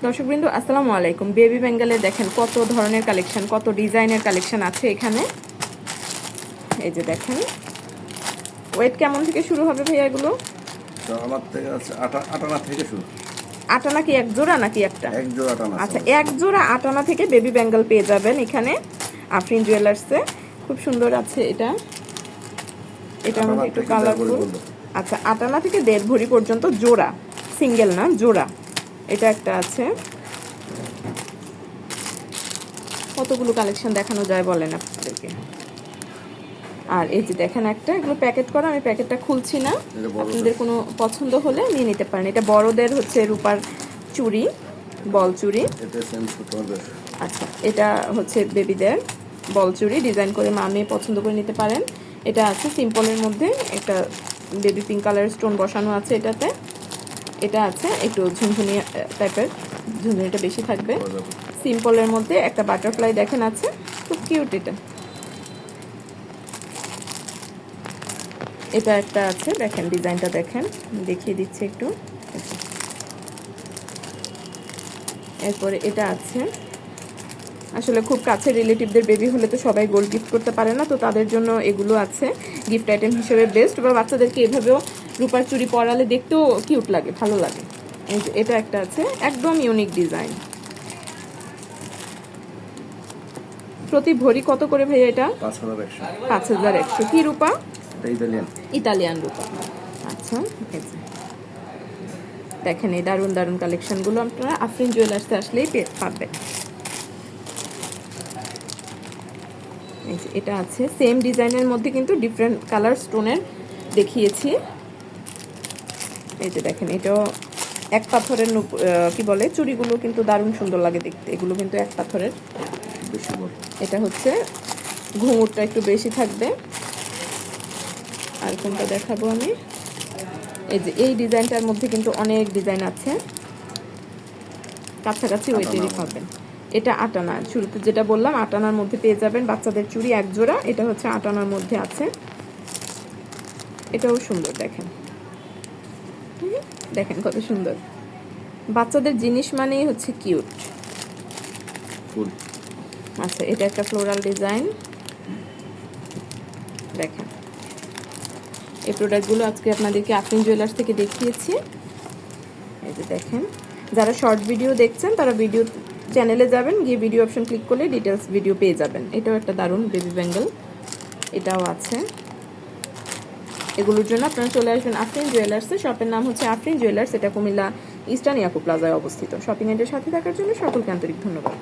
দর্শকবৃন্দ আসসালামু আলাইকুম। বেবি বেঙ্গলে দেখেন কত ধরনের কালেকশন, কত ডিজাইনের কালেকশন আছে এখানে। এই যে দেখেন, ওয়েট কেমন থেকে শুরু হবে ভাইয়া এগুলো? আমার থেকে আছে আটানা থেকে শুরু। আটানা কি এক জোড়া নাকি একটা? এক জোড়া আটানা। আচ্ছা, এক জোড়া আটানা থেকে বেবি বেঙ্গল পেয়ে যাবেন এখানে আফরিন জুয়েলার্সে। খুব সুন্দর আছে এটা, এটার মধ্যে একটু কালারফুল। আচ্ছা, আটানা থেকে 1.5 ভরি পর্যন্ত জোড়া, সিঙ্গেল না জোড়া। এটা একটা আছে। কতগুলো কালেকশন দেখানো যায় বলেন আপনাদেরকে। আর এই যে দেখেন একটা, এগুলো প্যাকেট করা, আমি প্যাকেটটা খুলছি না, আপনাদের কোনো পছন্দ হলে নিয়ে নিতে পারেন। এটা বড়দের হচ্ছে রূপার চুড়ি, বল চুড়ি। আচ্ছা, এটা হচ্ছে বেবিদের বল চুড়ি, ডিজাইন করে মা মেয়ে পছন্দ করে নিতে পারেন। এটা আছে সিম্পলের মধ্যে, একটা বেবি পিঙ্ক কালারের স্টোন বসানো আছে এটাতে। এটা আছে একটু ঝুনঝুনি টাইপের, ঝুনঝুনিটা বেশি থাকবে। সিম্পলের মধ্যে একটা বাটারফ্লাই দেখেন আছে, খুব কিউট এটা। এটা একটা আছে, দেখেন ডিজাইনটা দেখেন, দেখিয়ে দিচ্ছি একটু। এরপরে এটা আছে, আসলে খুব কাছে রিলেটিভদের বেবি হলে তো সবাই গোল্ড গিফট করতে পারে না, তো তাদের জন্য এগুলো আছে গিফট আইটেম হিসেবে বেস্ট। বা বাচ্চাদেরকে এভাবেও রূপার চুড়ি পরালে দেখতেও কিউট লাগে, ভালো লাগে। এই যে এটা একটা আছে, একদম ইউনিক ডিজাইন। প্রতি ভরি কত করে ভাইয়া এটা? 5100। কি রূপা? ইতালিয়ান রূপা। আচ্ছা, দেখেন এই দারুণ দারুণ কালেকশনগুলো আপনারা আফরিন জুয়েলার্সে আসলেই পাবেন। এই যে এটা আছে সেম ডিজাইনের মধ্যে কিন্তু ডিফারেন্ট কালার স্টোনের দেখিয়েছি। এই যে দেখেন, এটাও এক পাথরের কি বলে চুড়িগুলো কিন্তু দারুণ সুন্দর লাগে দেখতে। এগুলো কিন্তু এক পাথরের। এটা হচ্ছে ঘুঙুরটা একটু বেশি থাকবে। আর কোনটা দেখাবো আমি? এই যে এই ডিজাইনটার মধ্যে কিন্তু অনেক ডিজাইন আছে, কাছাকাছি ওইটারই পাবেন। এটা আটানা, শুরুতে যেটা বললাম আটানার মধ্যে পেয়ে যাবেন বাচ্চাদের চুড়ি এক জোড়া। এটা হচ্ছে আটানার মধ্যে আছে, এটাও সুন্দর দেখেন। দেখেন কত সুন্দর, বাচ্চাদের জিনিস মানেই হচ্ছে কিউট। আচ্ছা, এটা একটা ফ্লোরাল ডিজাইন দেখেন। এই প্রোডাক্টগুলো আজকে আপনাদেরকে আফরিন জুয়েলার্স থেকে দেখিয়েছি। এই যে দেখেন, যারা শর্ট ভিডিও দেখছেন তারা ভিডিও চ্যানেলে যাবেন, গিয়ে ভিডিও অপশন ক্লিক করলে ডিটেলস ভিডিও পেয়ে যাবেন। এটাও একটা দারুণ বেবি ব্যাঙ্গল, এটাও আছে। এগুলোর জন্য আপনারা চলে আসবেন আফরিন জুয়েলার্সে। শপের নাম হচ্ছে আফরিন জুয়েলার্স, এটা কুমিল্লা ইস্টার্ন ইয়াকু প্লাজায় অবস্থিত। শপিং এর সাথে থাকার জন্য সকলকে আন্তরিক ধন্যবাদ।